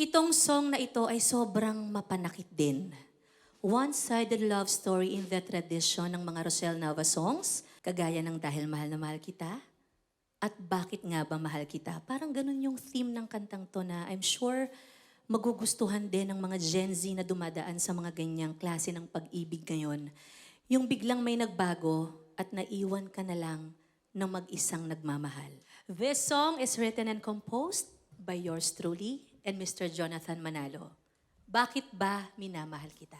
Itong song na ito ay sobrang mapanakit din. One-sided love story in the tradition ng mga Rosel Nava songs, kagaya ng Dahil Mahal na Mahal Kita, at Bakit Nga Ba Mahal Kita. Parang ganun yung theme ng kantang to na I'm sure magugustuhan din ng mga Gen Z na dumadaan sa mga ganyang klase ng pag-ibig ngayon. Yung biglang may nagbago at naiwan ka na lang ng mag-isang nagmamahal. This song is written and composed by yours truly and Mr. Jonathan Manalo. Bakit ba minamahal kita?